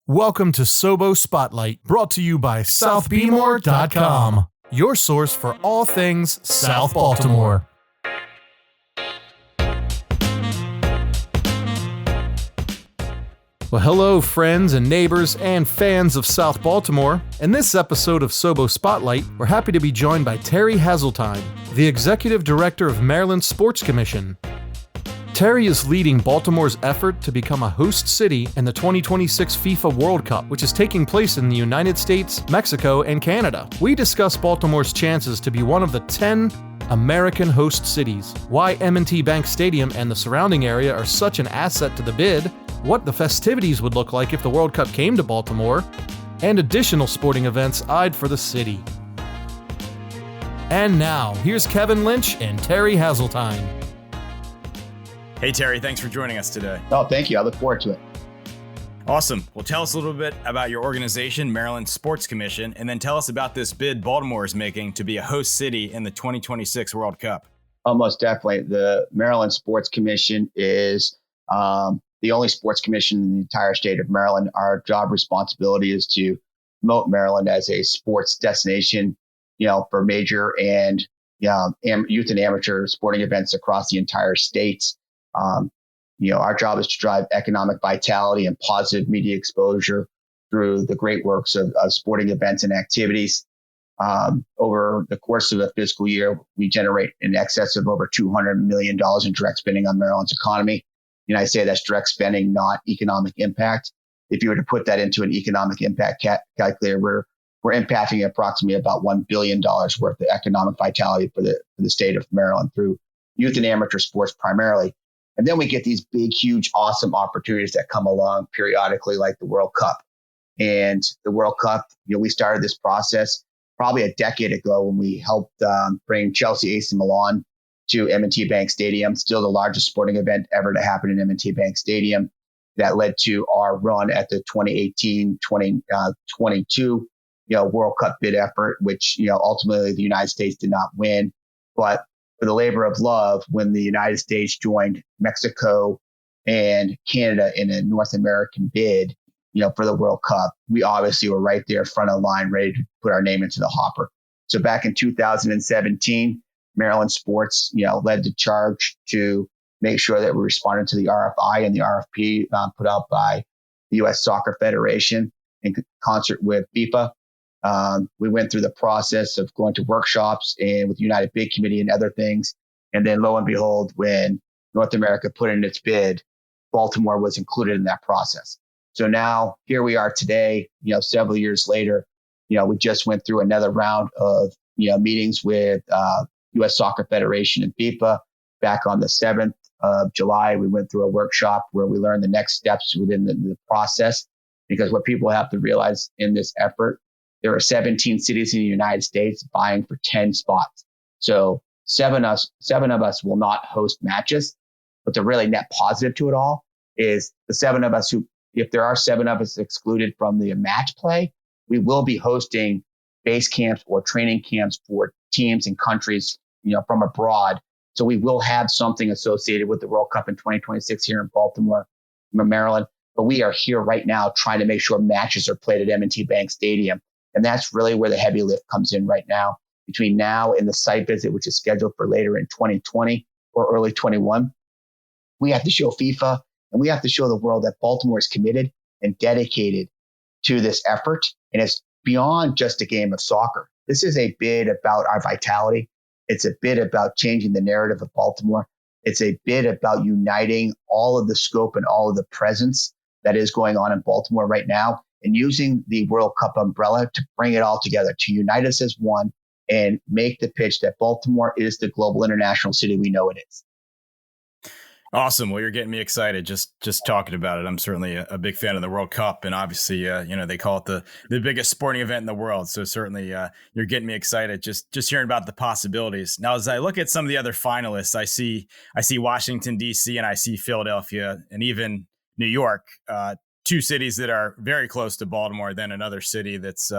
Welcome to SoBo Spotlight, brought to you by SouthBmore.com, your source for all things South Baltimore. Well, hello, friends and neighbors and fans of South Baltimore. In this episode of SoBo Spotlight, we're happy to be joined by Terry Hasseltine, the Executive Director of Maryland Sports Commission. Terry is leading Baltimore's effort to become a host city in the 2026 FIFA World Cup, which is taking place in the United States, Mexico, and Canada. We discuss Baltimore's chances to be one of the 10 American host cities, why M&T Bank Stadium and the surrounding area are such an asset to the bid, what the festivities would look like if the World Cup came to Baltimore, and additional sporting events eyed for the city. And now, here's Kevin Lynch and Terry Hasseltine. Hey, Terry, thanks for joining us today. Oh, thank you. I look forward to it. Awesome. Well, tell us a little bit about your organization, Maryland Sports Commission, and then tell us about this bid Baltimore is making to be a host city in the 2026 World Cup. Oh, most definitely. The Maryland Sports Commission is the only sports commission in the entire state of Maryland. Our job responsibility is to promote Maryland as a sports destination, for major and youth and amateur sporting events across the entire state. Our job is to drive economic vitality and positive media exposure through the great works of sporting events and activities. Over the course of a fiscal year, we generate in excess of over $200 million in direct spending on Maryland's economy. I say that's direct spending, not economic impact. If you were to put that into an economic impact calculator, we're impacting approximately about $1 billion worth of economic vitality for the state of Maryland through youth and amateur sports primarily. And then we get these big, huge, awesome opportunities that come along periodically, like the World Cup. And the World Cup, we started this process probably a decade ago when we helped bring Chelsea AC Milan to M&T Bank Stadium, still the largest sporting event ever to happen in M&T Bank Stadium. That led to our run at the 2018-2022 World Cup bid effort, which ultimately the United States did not win. But for the labor of love, when the United States joined Mexico and Canada in a North American bid, for the World Cup, we obviously were right there front of the line, ready to put our name into the hopper. So back in 2017, Maryland Sports, led the charge to make sure that we responded to the RFI and the RFP put out by the U.S. Soccer Federation in concert with FIFA. We went through the process of going to workshops and with United Bid Committee and other things. And then lo and behold, when North America put in its bid, Baltimore was included in that process. So now here we are today, several years later, we just went through another round of, meetings with U.S. Soccer Federation and FIFA. Back on the 7th of July, we went through a workshop where we learned the next steps within the process, because what people have to realize in this effort, there are 17 cities in the United States vying for 10 spots. So seven of us will not host matches, but the really net positive to it all is the 7 of us who, if there are 7 of us excluded from the match play, we will be hosting base camps or training camps for teams and countries, from abroad. So we will have something associated with the World Cup in 2026 here in Baltimore, Maryland. But we are here right now trying to make sure matches are played at M&T Bank Stadium. And that's really where the heavy lift comes in right now. Between now and the site visit, which is scheduled for later in 2020 or early 21, we have to show FIFA and we have to show the world that Baltimore is committed and dedicated to this effort. And it's beyond just a game of soccer. This is a bid about our vitality. It's a bid about changing the narrative of Baltimore. It's a bid about uniting all of the scope and all of the presence that is going on in Baltimore right now, and using the World Cup umbrella to bring it all together, to unite us as one and make the pitch that Baltimore is the global international city we know it is. Awesome. Well, you're getting me excited just talking about it. I'm certainly a big fan of the World Cup, and obviously, they call it the biggest sporting event in the world. So certainly, you're getting me excited just hearing about the possibilities. Now, as I look at some of the other finalists, I see Washington, D.C., and I see Philadelphia and even New York, 2 cities that are very close to Baltimore, then another city that's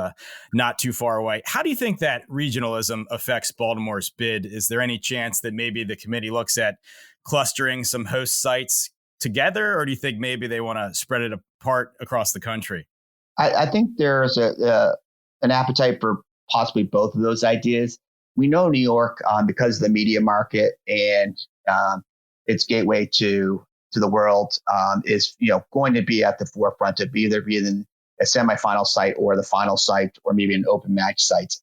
not too far away. How do you think that regionalism affects Baltimore's bid? Is there any chance that maybe the committee looks at clustering some host sites together, or do you think maybe they want to spread it apart across the country? I think there's an appetite for possibly both of those ideas. We know New York, because of the media market and its gateway to the world, is going to be at the forefront of either being a semifinal site or the final site or maybe an open match site.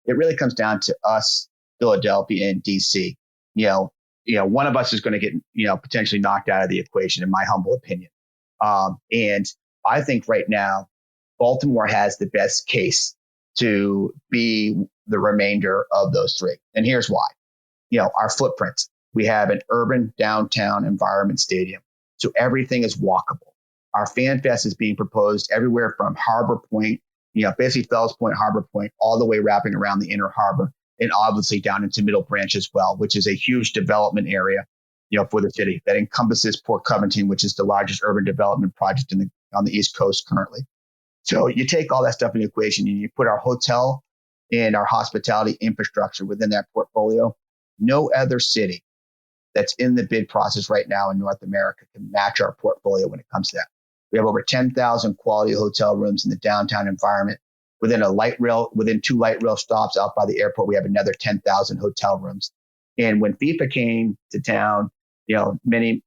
It really comes down to us, Philadelphia and DC. One of us is going to get potentially knocked out of the equation, in my humble opinion. And I think right now, Baltimore has the best case to be the remainder of those three. And here's why. Our footprint. We have an urban downtown environment stadium. So everything is walkable. Our Fan Fest is being proposed everywhere from Harbor Point, basically Fells Point, Harbor Point, all the way wrapping around the Inner Harbor, and obviously down into Middle Branch as well, which is a huge development area, for the city that encompasses Port Covington, which is the largest urban development project on the East Coast currently. So you take all that stuff in the equation and you put our hotel and our hospitality infrastructure within that portfolio. No other city that's in the bid process right now in North America can match our portfolio when it comes to that. We have over 10,000 quality hotel rooms in the downtown environment. Within two light rail stops out by the airport, we have another 10,000 hotel rooms. And when FIFA came to town, many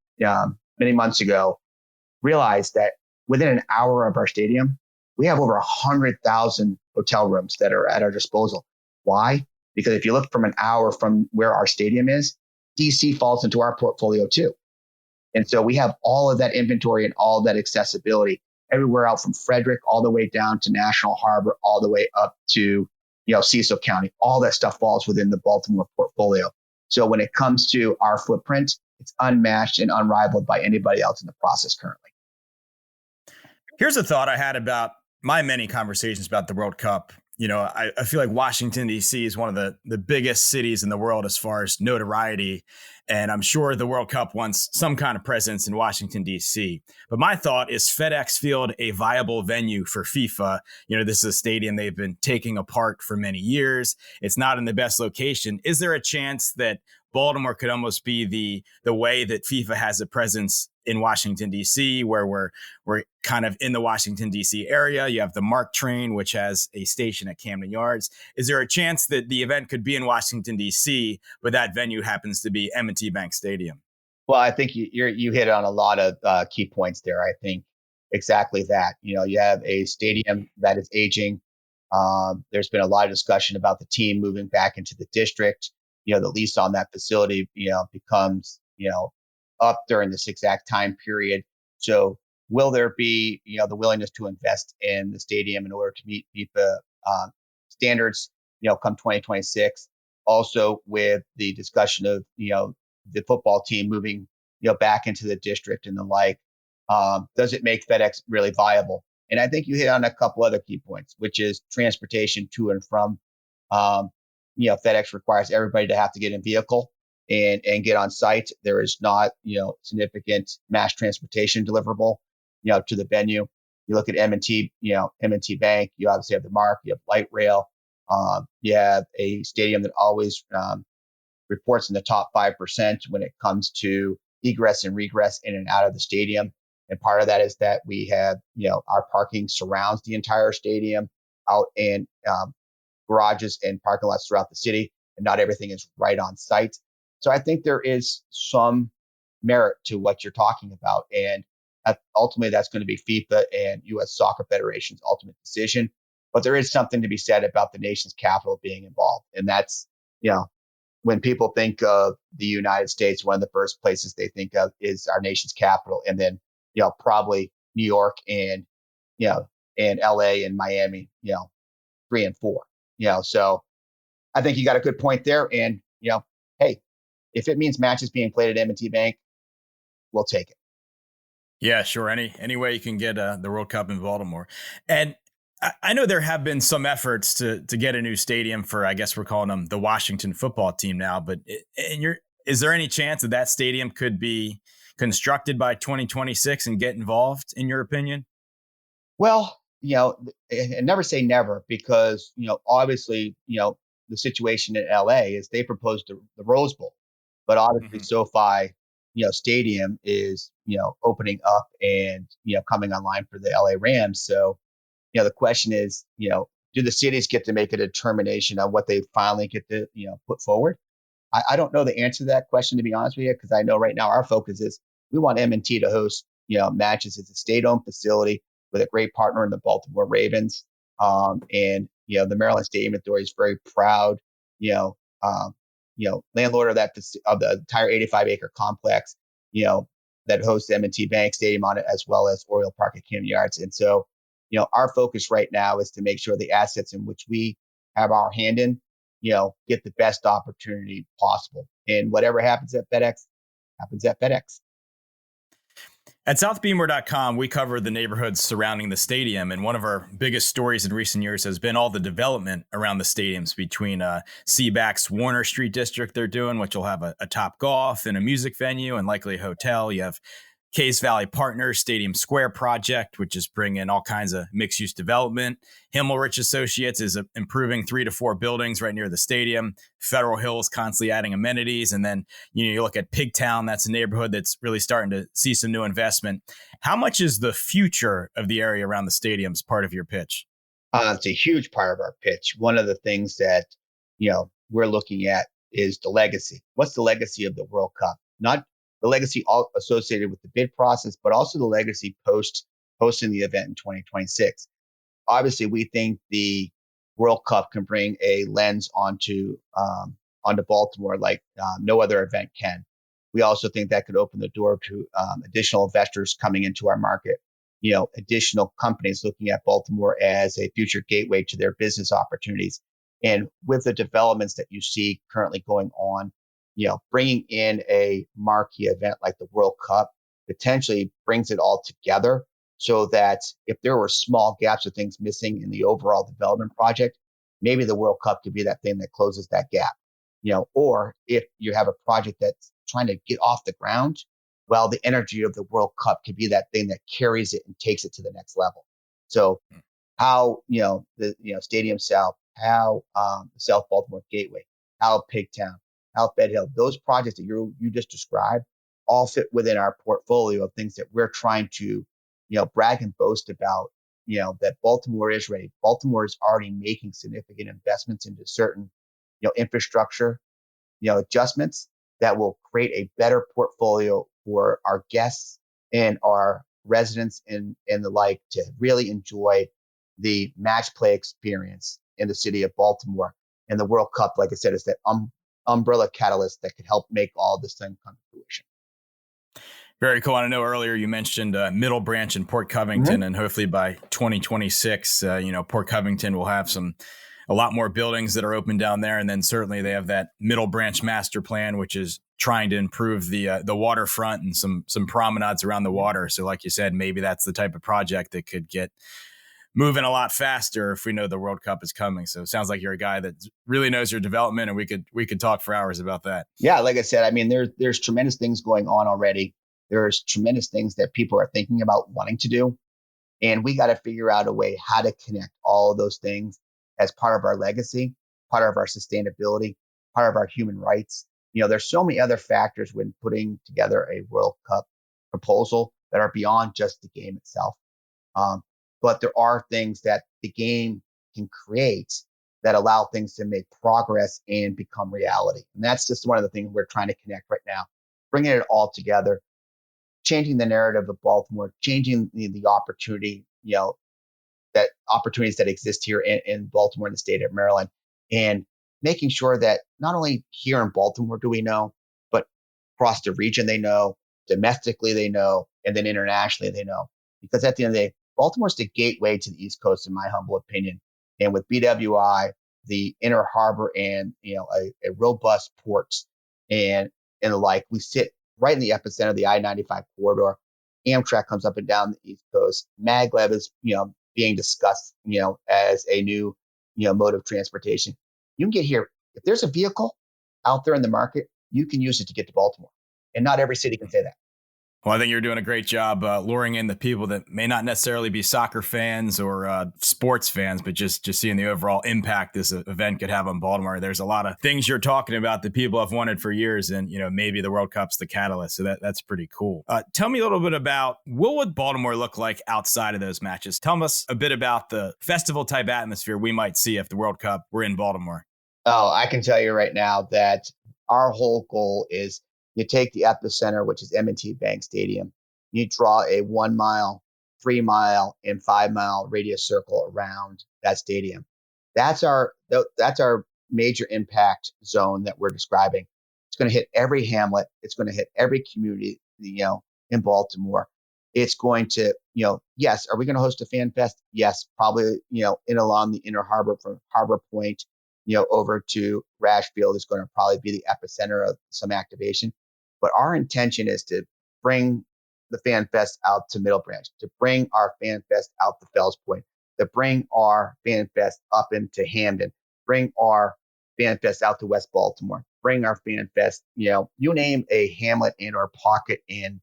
months ago, realized that within an hour of our stadium, we have over 100,000 hotel rooms that are at our disposal. Why? Because if you look from an hour from where our stadium is, DC falls into our portfolio too. And so we have all of that inventory and all of that accessibility everywhere out from Frederick all the way down to National Harbor, all the way up to, Cecil County. All that stuff falls within the Baltimore portfolio. So when it comes to our footprint, it's unmatched and unrivaled by anybody else in the process currently. Here's a thought I had about my many conversations about the World Cup. I feel like Washington, D.C. is one of the biggest cities in the world as far as notoriety. And I'm sure the World Cup wants some kind of presence in Washington, D.C. But my thought, is FedEx Field a viable venue for FIFA? This is a stadium they've been taking apart for many years. It's not in the best location. Is there a chance that Baltimore could almost be the way that FIFA has a presence in Washington, D.C., where we're kind of in the Washington, D.C. area? You have the MARC train, which has a station at Camden Yards. Is there a chance that the event could be in Washington, D.C., but that venue happens to be M&T Bank Stadium? Well, I think you hit on a lot of key points there. I think exactly that. You have a stadium that is aging. There's been a lot of discussion about the team moving back into the district. The lease on that facility, becomes, up during this exact time period. So will there be, the willingness to invest in the stadium in order to meet FIFA standards, come 2026? Also with the discussion of, the football team moving, back into the district and the like, does it make FedEx really viable? And I think you hit on a couple other key points, which is transportation to and from. FedEx requires everybody to have to get in vehicle and get on site. There is not, significant mass transportation deliverable, to the venue. You look at M&T, M&T Bank, you obviously have the MARC, you have light rail. You have a stadium that always reports in the top 5% when it comes to egress and regress in and out of the stadium. And part of that is that we have, our parking surrounds the entire stadium out in garages and parking lots throughout the city, and not everything is right on site. So I think there is some merit to what you're talking about. And ultimately, that's going to be FIFA and U.S. Soccer Federation's ultimate decision. But there is something to be said about the nation's capital being involved. And that's, when people think of the United States, one of the first places they think of is our nation's capital. And then, probably New York and, and LA and Miami, 3 and 4. So I think you got a good point there. And, hey, if it means matches being played at M&T Bank, we'll take it. Yeah, sure. Any way you can get the World Cup in Baltimore. And I know there have been some efforts to get a new stadium for, I guess we're calling them the Washington football team now. But is there any chance that stadium could be constructed by 2026 and get involved, in your opinion? Well, and never say never, because, obviously, the situation in LA is they proposed the Rose Bowl, but obviously SoFi stadium is, opening up and, coming online for the LA Rams. So, the question is, do the cities get to make a determination on what they finally get to, put forward? I don't know the answer to that question, to be honest with you, because I know right now our focus is we want M&T to host, matches. It's a state-owned facility with a great partner in the Baltimore Ravens. And, the Maryland Stadium Authority is very proud, landlord of of the entire 85-acre complex, that hosts M&T Bank Stadium on it, as well as Oriole Park at Camden Yards. And so, our focus right now is to make sure the assets in which we have our hand in, get the best opportunity possible. And whatever happens at FedEx, happens at FedEx. At southbeamer.com, we cover the neighborhoods surrounding the stadium. And one of our biggest stories in recent years has been all the development around the stadiums between CBAC's Warner Street district they're doing, which will have a Top Golf and a music venue and likely a hotel. You have Case Valley Partners Stadium Square project, which is bringing all kinds of mixed-use development. Himmelrich Associates is improving 3 to 4 buildings right near the stadium. Federal Hill is constantly adding amenities. And then you look at Pigtown, that's a neighborhood that's really starting to see some new investment. How much is the future of the area around the stadiums part of your pitch? It's a huge part of our pitch. One of the things that, we're looking at is the legacy. What's the legacy of the World Cup? Not the legacy all associated with the bid process, but also the legacy post hosting the event in 2026. Obviously, we think the World Cup can bring a lens onto Baltimore like no other event can. We also think that could open the door to additional investors coming into our market. Additional companies looking at Baltimore as a future gateway to their business opportunities. And with the developments that you see currently going on, bringing in a marquee event like the World Cup potentially brings it all together so that if there were small gaps or things missing in the overall development project, maybe the World Cup could be that thing that closes that gap. Or if you have a project that's trying to get off the ground, well, the energy of the World Cup could be that thing that carries it and takes it to the next level. So how, the Stadium South, how the South Baltimore Gateway, how Pigtown, how Fed Hill, those projects that you just described all fit within our portfolio of things that we're trying to, brag and boast about, that Baltimore is ready. Baltimore is already making significant investments into certain, infrastructure, adjustments that will create a better portfolio for our guests and our residents and the like to really enjoy the match play experience in the city of Baltimore. And the World Cup, like I said, is that umbrella catalyst that could help make all this thing come to fruition. Very cool. I know earlier you mentioned Middle Branch and Port Covington, and hopefully by 2026, Port Covington will have a lot more buildings that are open down there. And then certainly they have that Middle Branch master plan, which is trying to improve the waterfront and some promenades around the water. So like you said, maybe that's the type of project that could get moving a lot faster if we know the World Cup is coming. So it sounds like you're a guy that really knows your development, and we could talk for hours about that. Yeah, like I said, I mean, there's tremendous things going on already. There's tremendous things that people are thinking about wanting to do. And we got to figure out a way how to connect all of those things as part of our legacy, part of our sustainability, part of our human rights. There's so many other factors when putting together a World Cup proposal that are beyond just the game itself. But there are things that the game can create that allow things to make progress and become reality. And that's just one of the things we're trying to connect right now, bringing it all together, changing the narrative of Baltimore, changing the opportunity, that opportunities that exist here in Baltimore in the state of Maryland, and making sure that not only here in Baltimore do we know, but across the region they know, domestically they know, and then internationally they know. Because at the end of the day, Baltimore's the gateway to the East Coast, in my humble opinion. And with BWI, the inner harbor, and a robust ports and the like, we sit right in the epicenter of the I-95 corridor. Amtrak comes up and down the East Coast. Maglev is being discussed as a new mode of transportation. You can get here if there's a vehicle out there in the market, you can use it to get to Baltimore, and not every city can say that. Well, I think you're doing a great job luring in the people that may not necessarily be soccer fans or sports fans, but just seeing the overall impact this event could have on Baltimore. There's a lot of things you're talking about that people have wanted for years, and maybe the World Cup's the catalyst. So that's pretty cool. Tell me a little bit about what would Baltimore look like outside of those matches. Tell us a bit about the festival type atmosphere we might see if the World Cup were in Baltimore. Oh, I can tell you right now that our whole goal is you take the epicenter, which is M&T Bank Stadium. You draw a 1 mile, 3 mile, and 5 mile radius circle around that stadium. That's our major impact zone that we're describing. It's going to hit every hamlet. It's going to hit every community, in Baltimore. It's going to, yes. Are we going to host a fan fest? Yes, probably, in along the inner harbor from Harbor Point over to Rashfield is going to probably be the epicenter of some activation. But our intention is to bring the Fan Fest out to Middle Branch, to bring our Fan Fest out to Fells Point, to bring our Fan Fest up into Hamden, bring our Fan Fest out to West Baltimore, bring our Fan Fest, you name a hamlet and or pocket in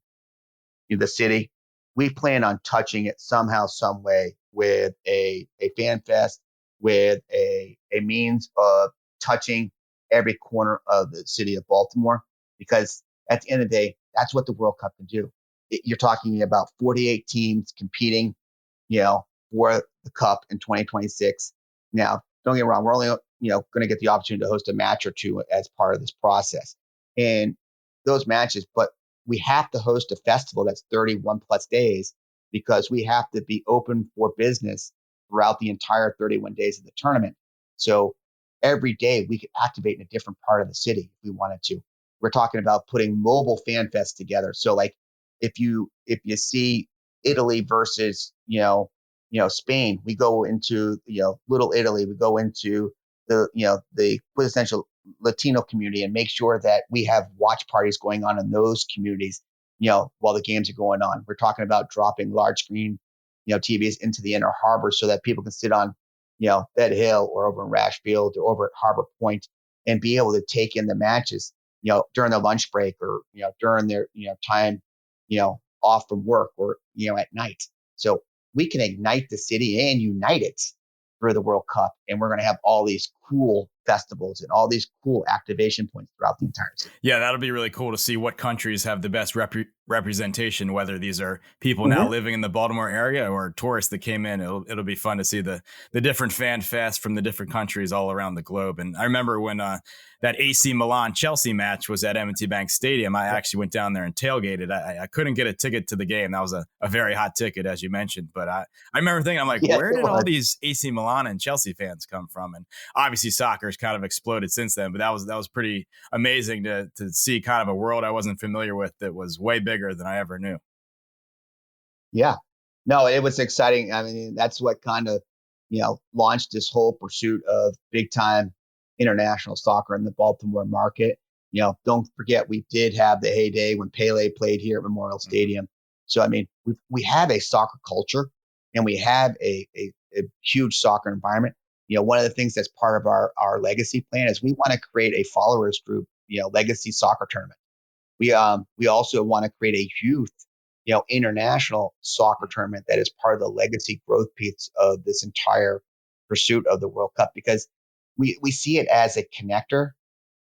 the city. We plan on touching it somehow, some way with a fan fest, with a means of touching every corner of the city of Baltimore, because at the end of the day, that's what the World Cup can do. You're talking about 48 teams competing, for the Cup in 2026. Now, don't get me wrong, we're only, going to get the opportunity to host a match or two as part of this process. And those matches, but we have to host a festival that's 31 plus days because we have to be open for business throughout the entire 31 days of the tournament. So every day we could activate in a different part of the city if we wanted to. We're talking about putting mobile fan fests together. So like if you see Italy versus, Spain, we go into, Little Italy, we go into the quintessential Latino community and make sure that we have watch parties going on in those communities, while the games are going on. We're talking about dropping large screen, TVs into the inner harbor so that people can sit on, Bed Hill or over in Rashfield or over at Harbor Point and be able to take in the matches, during their lunch break or, during their, time, off from work or, at night. So we can ignite the city and unite it for the World Cup. And we're going to have all these cool festivals and all these cool activation points throughout the entire city. Yeah, that'll be really cool to see what countries have the best representation, whether these are people now living in the Baltimore area or tourists that came in. It'll be fun to see the different fan fests from the different countries all around the globe. And I remember when that AC Milan Chelsea match was at M&T Bank Stadium, I actually went down there and tailgated. I couldn't get a ticket to the game. That was a very hot ticket, as you mentioned. But I remember thinking, I'm like, where did all these AC Milan and Chelsea fans come from? And obviously soccer's kind of exploded since then, but that was pretty amazing to see kind of a world I wasn't familiar with that was way bigger than I ever knew. Yeah, no, it was exciting. I mean, that's what kind of, launched this whole pursuit of big time international soccer in the Baltimore market. Don't forget, we did have the heyday when Pele played here at Memorial Stadium. So, I mean, we have a soccer culture and we have a huge soccer environment. One of the things that's part of our legacy plan is we want to create a followers group, legacy soccer tournament. We also want to create a youth, international soccer tournament that is part of the legacy growth piece of this entire pursuit of the World Cup, because we see it as a connector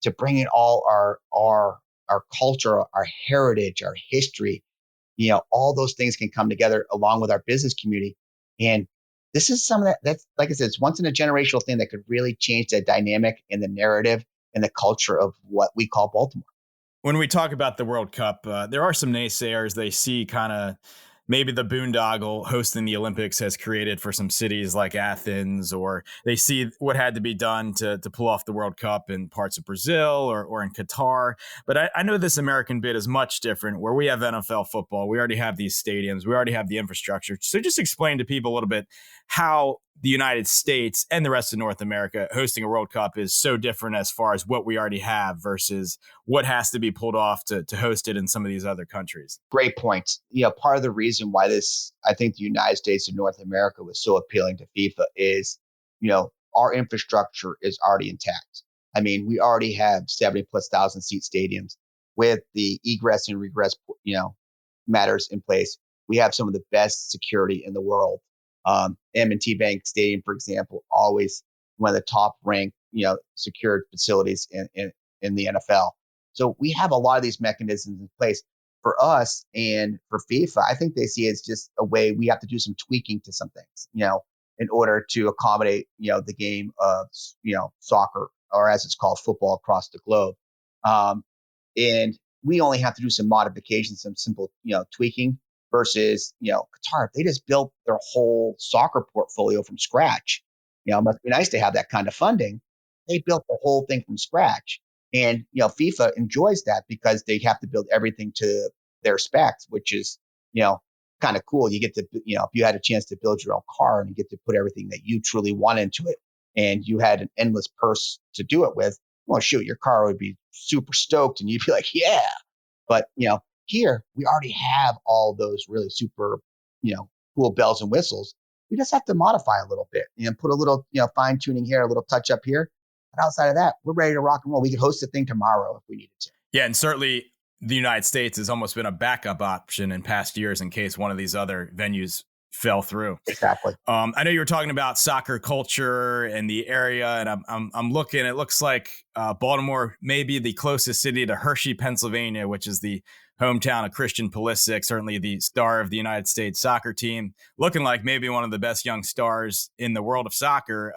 to bring in all our culture, our heritage, our history. All those things can come together along with our business community. And this is some of that's like I said, it's once in a generational thing that could really change the dynamic and the narrative and the culture of what we call Baltimore. When we talk about the World Cup, there are some naysayers. They see kind of maybe the boondoggle hosting the Olympics has created for some cities like Athens, or they see what had to be done to pull off the World Cup in parts of Brazil or in Qatar. But I know this American bid is much different, where we have NFL football. We already have these stadiums. We already have the infrastructure. So just explain to people a little bit how the United States and the rest of North America hosting a World Cup is so different as far as what we already have versus what has to be pulled off to host it in some of these other countries. Great point. Part of the reason why I think the United States and North America was so appealing to FIFA is, our infrastructure is already intact. I mean, we already have 70 plus thousand seat stadiums with the egress and regress, matters in place. We have some of the best security in the world. M&T Bank Stadium, for example, always one of the top ranked, secured facilities in the NFL. So we have a lot of these mechanisms in place for us and for FIFA. I think they see it as just a way we have to do some tweaking to some things, in order to accommodate, the game of, soccer, or as it's called, football across the globe. And we only have to do some modifications, some simple, tweaking versus, Qatar. They just built their whole soccer portfolio from scratch. It must be nice to have that kind of funding. They built the whole thing from scratch. And, FIFA enjoys that because they have to build everything to their specs, which is, kind of cool. You get to, if you had a chance to build your own car and you get to put everything that you truly want into it, and you had an endless purse to do it with, well, shoot, your car would be super stoked and you'd be like, yeah. But, here we already have all those really super, cool bells and whistles. We just have to modify a little bit and put a little, fine tuning here, a little touch up here. But outside of that, we're ready to rock and roll. We could host the thing tomorrow if we needed to. Yeah, and certainly the United States has almost been a backup option in past years in case one of these other venues fell through. Exactly. I know you were talking about soccer culture and the area, and I'm looking. It looks like Baltimore may be the closest city to Hershey, Pennsylvania, which is the hometown of Christian Pulisic, certainly the star of the United States soccer team, looking like maybe one of the best young stars in the world of soccer.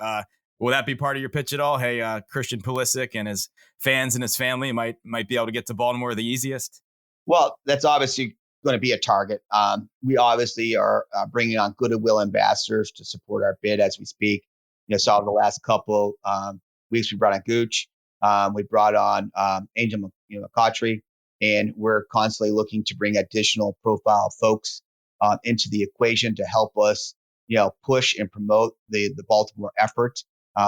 Will that be part of your pitch at all? Hey, Christian Pulisic and his fans and his family might be able to get to Baltimore the easiest. Well, that's obviously going to be a target. We obviously are bringing on goodwill ambassadors to support our bid as we speak. Saw the last couple weeks we brought on Gooch, we brought on Angel McCautry, and we're constantly looking to bring additional profile folks into the equation to help us, push and promote the Baltimore effort.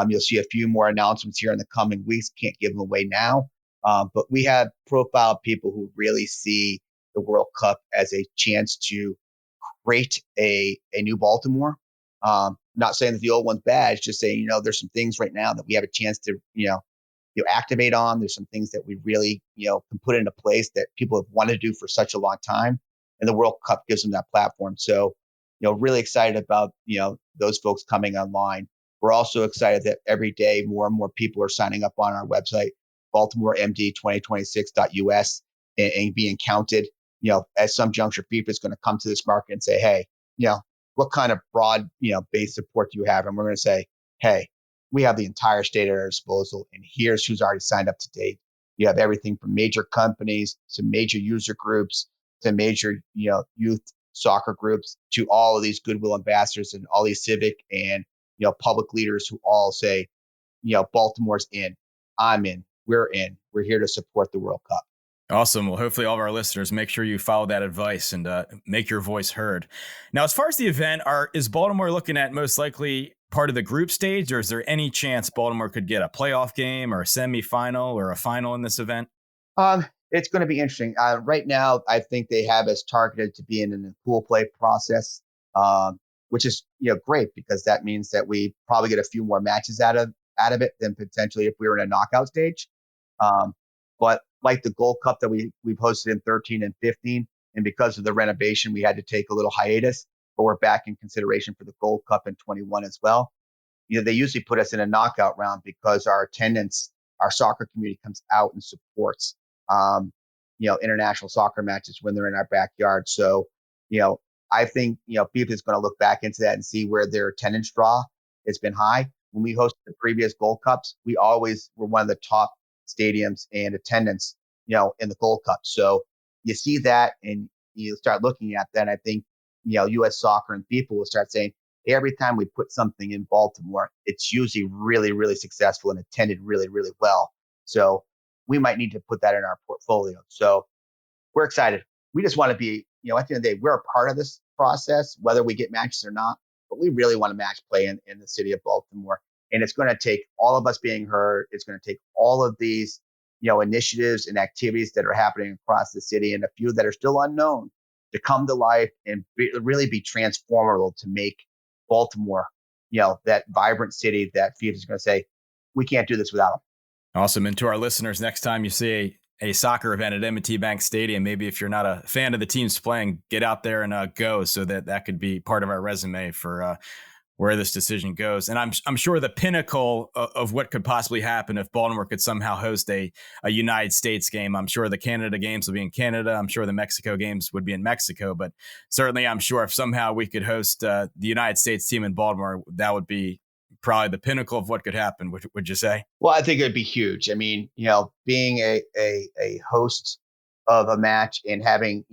You'll see a few more announcements here in the coming weeks. Can't give them away now, but we have profile people who really see the World Cup as a chance to create a new Baltimore. Not saying that the old one's bad, it's just saying, there's some things right now that we have a chance to, activate on. There's some things that we really, can put into place that people have wanted to do for such a long time. And the World Cup gives them that platform. So, really excited about, those folks coming online. We're also excited that every day more and more people are signing up on our website, BaltimoreMD2026.us, and being counted. At some juncture, FIFA is going to come to this market and say, hey, what kind of broad, base support do you have? And we're going to say, hey, we have the entire state at our disposal, and here's who's already signed up to date. You have everything from major companies to major user groups to major, youth soccer groups to all of these goodwill ambassadors and all these civic and, public leaders who all say, Baltimore's in, I'm in, we're here to support the World Cup. Awesome. Well, hopefully all of our listeners, make sure you follow that advice and make your voice heard. Now, as far as the event, is Baltimore looking at most likely part of the group stage, or is there any chance Baltimore could get a playoff game or a semifinal or a final in this event? It's going to be interesting. Right now, I think they have us targeted to be in a pool play process, which is great, because that means that we probably get a few more matches out of it than potentially if we were in a knockout stage. But like the Gold Cup that we hosted in 13 and 15, and because of the renovation, we had to take a little hiatus, but we're back in consideration for the Gold Cup in 21 as well. They usually put us in a knockout round because our attendance, our soccer community comes out and supports, international soccer matches when they're in our backyard. So, I think, FIFA is going to look back into that and see where their attendance draw has been high. When we hosted the previous Gold Cups, we always were one of the top stadiums and attendance, in the Gold Cup. So you see that and you start looking at that. I think, U.S. soccer and people will start saying, hey, every time we put something in Baltimore, it's usually really, really successful and attended really, really well. So we might need to put that in our portfolio. So we're excited. We just want to be, at the end of the day, we're a part of this process, whether we get matches or not, but we really want to match play in the city of Baltimore. And it's going to take all of us being heard. It's going to take all of these, initiatives and activities that are happening across the city, and a few that are still unknown, to come to life and really be transformative to make Baltimore, that vibrant city that FIFA is going to say, we can't do this without them. Awesome. And to our listeners, next time you see a soccer event at M&T Bank Stadium. Maybe if you're not a fan of the teams playing, get out there and go, so that could be part of our resume for where this decision goes. And I'm sure the pinnacle of what could possibly happen if Baltimore could somehow host a United States game. I'm sure the Canada games will be in Canada. I'm sure the Mexico games would be in Mexico. But certainly, I'm sure if somehow we could host the United States team in Baltimore, that would be probably the pinnacle of what could happen. Would you say? Well, I think it'd be huge. I mean, being a host of a match and having,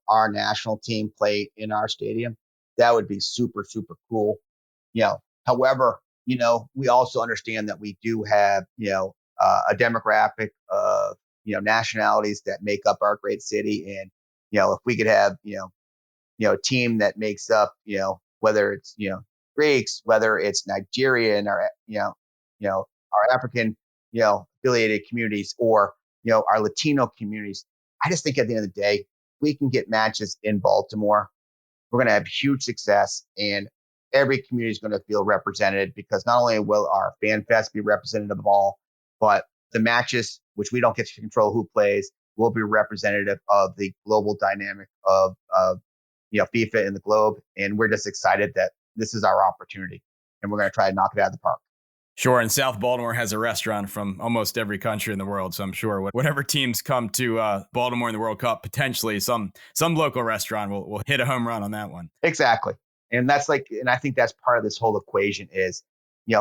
our national team play in our stadium, that would be super, super cool. However, we also understand that we do have, a demographic of, nationalities that make up our great city. And, if we could have, a team that makes up, whether it's, Greeks, whether it's Nigerian or, our African, affiliated communities or, our Latino communities. I just think at the end of the day, we can get matches in Baltimore. We're going to have huge success and every community is going to feel represented because not only will our fan fest be representative of all, but the matches, which we don't get to control who plays, will be representative of the global dynamic of FIFA and the globe. And we're just excited that this is our opportunity and we're going to try to knock it out of the park. Sure. And South Baltimore has a restaurant from almost every country in the world. So I'm sure whatever teams come to Baltimore in the World Cup, potentially some local restaurant will hit a home run on that one. Exactly. And and I think that's part of this whole equation is,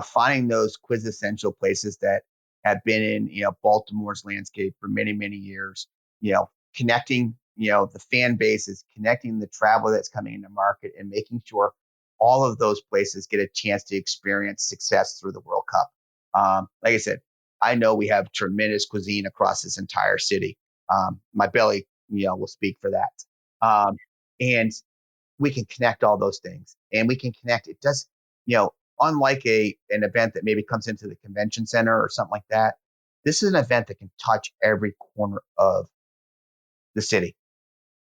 finding those quintessential places that have been in, Baltimore's landscape for many, many years, connecting, the fan bases, connecting the travel that's coming into market and making sure all of those places get a chance to experience success through the World Cup. Like I said, I know we have tremendous cuisine across this entire city. My belly, will speak for that. And we can connect all those things and we can connect. It does, unlike an event that maybe comes into the convention center or something like that, this is an event that can touch every corner of the city.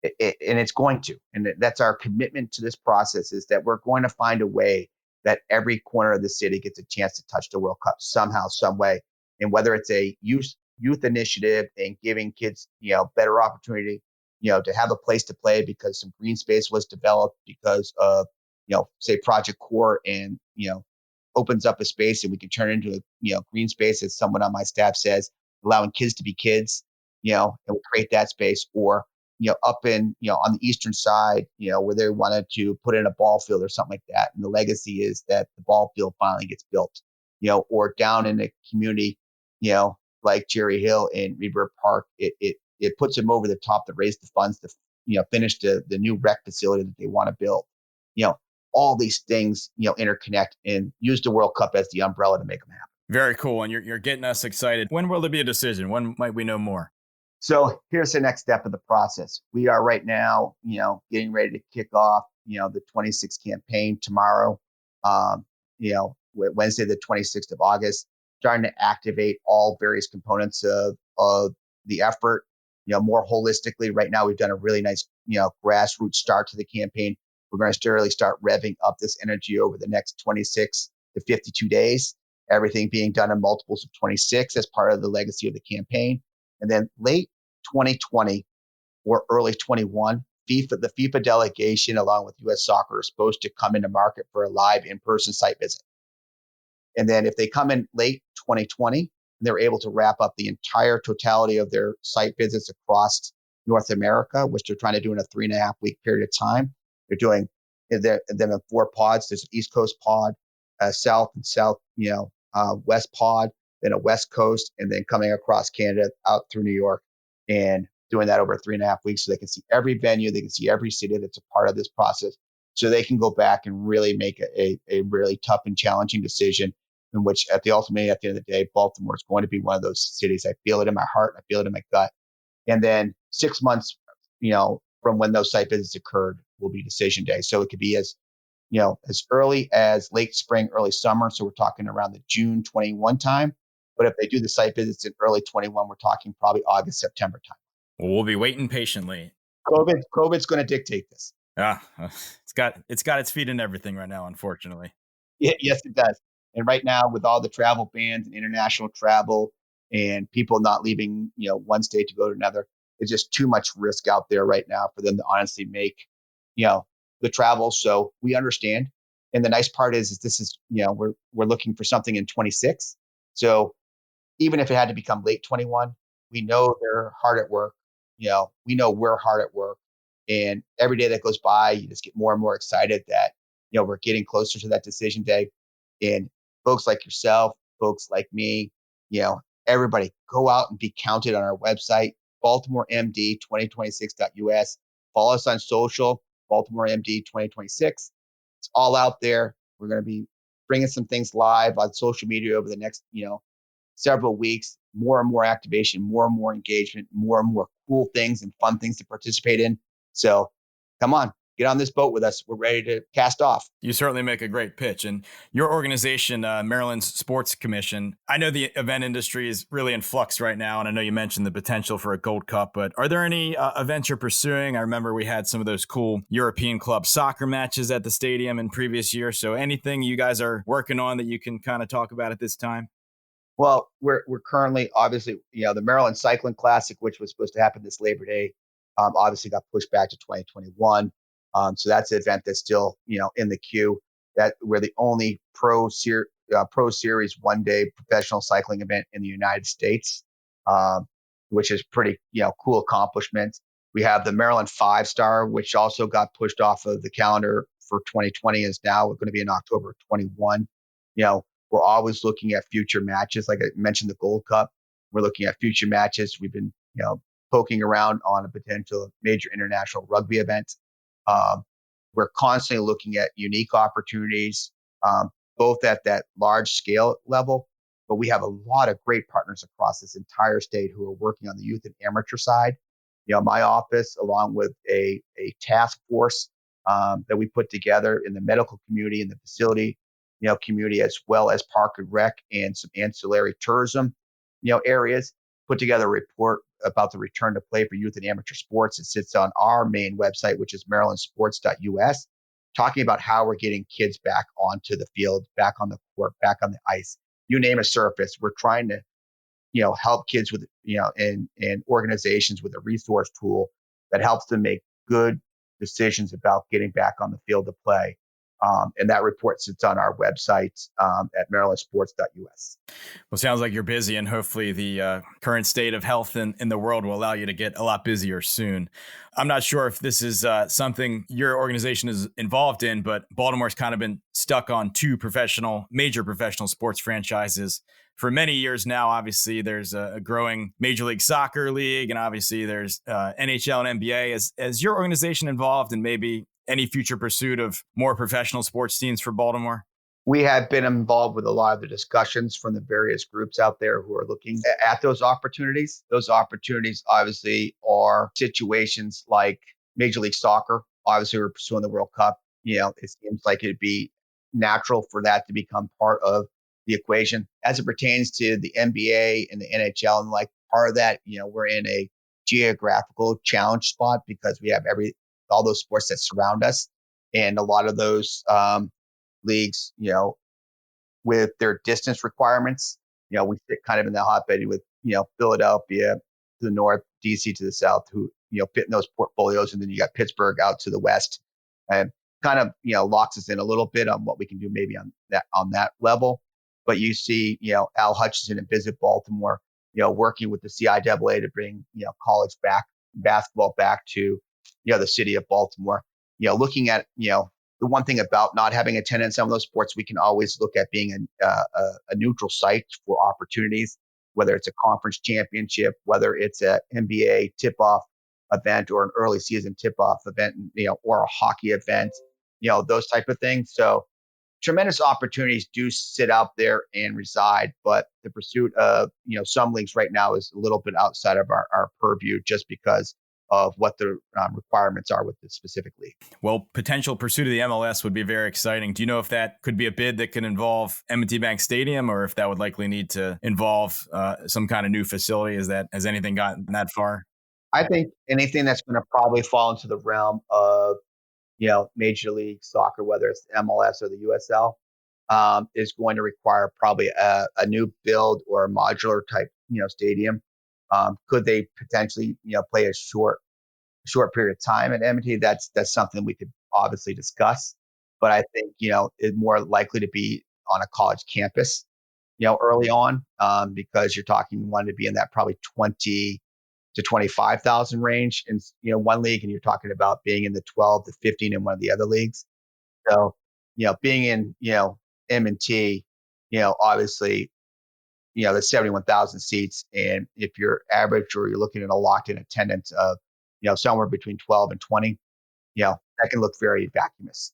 And it's going to, and that's our commitment to this process is that we're going to find a way that every corner of the city gets a chance to touch the World Cup somehow, some way. And whether it's a youth initiative and giving kids, better opportunity, to have a place to play because some green space was developed because of, say Project Core and, opens up a space and we can turn it into a, green space, as someone on my staff says, allowing kids to be kids, and we create that space or, up in, on the eastern side, where they wanted to put in a ball field or something like that. And the legacy is that the ball field finally gets built, or down in a community, like Cherry Hill and Rebirth Park, it puts them over the top to raise the funds to, finish the new rec facility that they want to build. All these things, interconnect and use the World Cup as the umbrella to make them happen. Very cool. And you're getting us excited. When will there be a decision? When might we know more? So here's the next step of the process. We are right now, getting ready to kick off, the 26th campaign tomorrow, Wednesday, the 26th of August, starting to activate all various components of the effort, more holistically. Right now, we've done a really nice, grassroots start to the campaign. We're going to really start revving up this energy over the next 26 to 52 days, everything being done in multiples of 26 as part of the legacy of the campaign. And then late 2020 or early 21, the FIFA delegation, along with U.S. Soccer, is supposed to come into market for a live in-person site visit. And then if they come in late 2020, they're able to wrap up the entire totality of their site visits across North America, which they're trying to do in a 3.5-week period of time. They're doing them in 4 pods. There's an East Coast pod, South and West pod, then a West Coast, and then coming across Canada out through New York and doing that over 3.5 weeks so they can see every venue, they can see every city that's a part of this process, so they can go back and really make a really tough and challenging decision in which at the end of the day, Baltimore is going to be one of those cities. I feel it in my heart. I feel it in my gut. And then 6 months, from when those site visits occurred will be decision day. So it could be as early as late spring, early summer. So we're talking around the June 21 time. But if they do the site visits in early 21, we're talking probably August, September time. Well, we'll be waiting patiently. COVID's going to dictate this. It's got its feet in everything right now, unfortunately. Yes, it does. And right now, with all the travel bans and international travel, and people not leaving, one state to go to another. It's just too much risk out there right now for them to honestly make, you know, the travel. So we understand. And the nice part is this is, we're looking for something in 26. So even if it had to become late 21, we know they're hard at work. We know we're hard at work. And every day that goes by, you just get more and more excited that, we're getting closer to that decision day. And folks like yourself, folks like me, everybody go out and be counted on our website, BaltimoreMD2026.us. Follow us on social, BaltimoreMD2026. It's all out there. We're going to be bringing some things live on social media over the next, several weeks, more and more activation, more and more engagement, more and more cool things and fun things to participate in. So come on, get on this boat with us. We're ready to cast off. You certainly make a great pitch. And your organization, Maryland's Sports Commission, I know the event industry is really in flux right now. And I know you mentioned the potential for a Gold Cup, but are there any events you're pursuing? I remember we had some of those cool European club soccer matches at the stadium in previous years. So anything you guys are working on that you can kind of talk about at this time? Well, we're currently obviously, the Maryland Cycling Classic, which was supposed to happen this Labor Day, obviously got pushed back to 2021. So that's an event that's still, in the queue. That we're the only pro series 1 day professional cycling event in the United States, which is pretty, cool accomplishment. We have the Maryland 5-Star, which also got pushed off of the calendar for 2020, is now going to be in October 21. We're always looking at future matches. Like I mentioned, the Gold Cup, we're looking at future matches. We've been, poking around on a potential major international rugby event. We're constantly looking at unique opportunities, both at that large scale level, but we have a lot of great partners across this entire state who are working on the youth and amateur side. My office, along with a task force that we put together in the medical community and the facility, community, as well as park and rec and some ancillary tourism, areas, put together a report about the return to play for youth and amateur sports. It sits on our main website, which is marylandsports.us, talking about how we're getting kids back onto the field, back on the court, back on the ice. You name a surface. We're trying to, help kids with, and organizations with a resource tool that helps them make good decisions about getting back on the field to play. And that report sits on our website at marylandsports.us. Well, sounds like you're busy, and hopefully the current state of health in the world will allow you to get a lot busier soon. I'm not sure if this is something your organization is involved in, but Baltimore's kind of been stuck on two major professional sports franchises for many years now. Obviously, there's a growing Major League Soccer league, and obviously there's NHL and NBA. Is your organization involved in maybe any future pursuit of more professional sports teams for Baltimore? We have been involved with a lot of the discussions from the various groups out there who are looking at those opportunities. Those opportunities obviously are situations like Major League Soccer. Obviously, we're pursuing the World Cup. It seems like it'd be natural for that to become part of the equation. As it pertains to the NBA and the NHL, and like part of that, we're in a geographical challenge spot because we have all those sports that surround us, and a lot of those leagues, with their distance requirements, we sit kind of in the hotbed with, Philadelphia to the north, DC to the south, who, fit in those portfolios. And then you got Pittsburgh out to the west, and kind of, locks us in a little bit on what we can do maybe on that level. But you see, Al Hutchinson and Visit Baltimore, working with the CIAA to bring, college basketball back to, the city of Baltimore, looking at, the one thing about not having attendance on those sports, we can always look at being a neutral site for opportunities, whether it's a conference championship, whether it's a NBA tip-off event or an early season tip-off event, or a hockey event, those type of things. So tremendous opportunities do sit out there and reside, but the pursuit of, some leagues right now is a little bit outside of our purview, just because of what the requirements are with the specific league. Well, potential pursuit of the MLS would be very exciting. Do you know if that could be a bid that could involve M&T Bank Stadium, or if that would likely need to involve some kind of new facility? Has anything gotten that far? I think anything that's going to probably fall into the realm of, Major League Soccer, whether it's the MLS or the USL, is going to require probably a new build or a modular type, stadium. Could they potentially, play a short period of time at M&T? That's something we could obviously discuss. But I think, it's more likely to be on a college campus, early on, because you're talking one to be in that probably 20 to 25,000 range in, one league, and you're talking about being in the 12 to 15 in one of the other leagues. So, being in, M&T, obviously, there's 71,000 seats. And if you're average or you're looking at a locked in attendance of, somewhere between 12 and 20, that can look very vacuumous.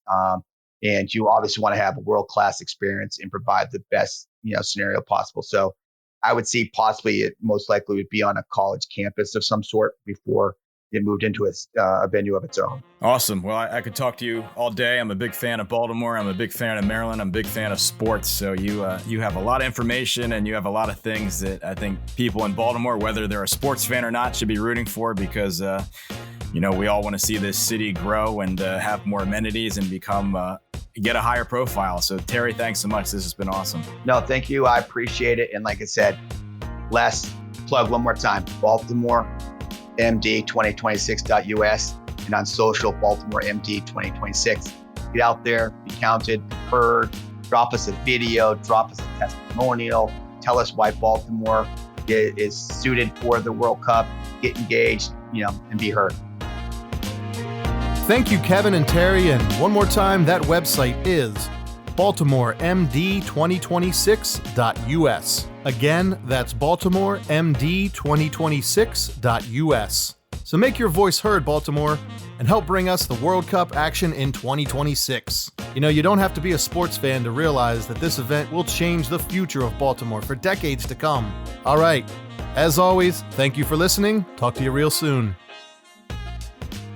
And you obviously want to have a world-class experience and provide the best, scenario possible. So I would see possibly it most likely would be on a college campus of some sort before it moved into a venue of its own. Awesome. Well, I could talk to you all day. I'm a big fan of Baltimore. I'm a big fan of Maryland. I'm a big fan of sports. So you have a lot of information and you have a lot of things that I think people in Baltimore, whether they're a sports fan or not, should be rooting for because, we all want to see this city grow and have more amenities and get a higher profile. So Terry, thanks so much. This has been awesome. No, thank you. I appreciate it. And like I said, last plug one more time, Baltimore MD2026.us and on social, Baltimore MD 2026. Get out there, be counted, be heard, drop us a video, drop us a testimonial, tell us why Baltimore is suited for the World Cup, get engaged, and be heard. Thank you, Kevin and Terry. And one more time, that website is BaltimoreMD2026.us. Again, that's BaltimoreMD2026.us. So make your voice heard, Baltimore, and help bring us the World Cup action in 2026. You don't have to be a sports fan to realize that this event will change the future of Baltimore for decades to come. All right, as always, thank you for listening. Talk to you real soon.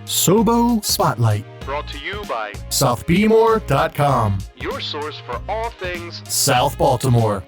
SoBo Spotlight. Brought to you by SouthBmore.com. your source for all things South Baltimore.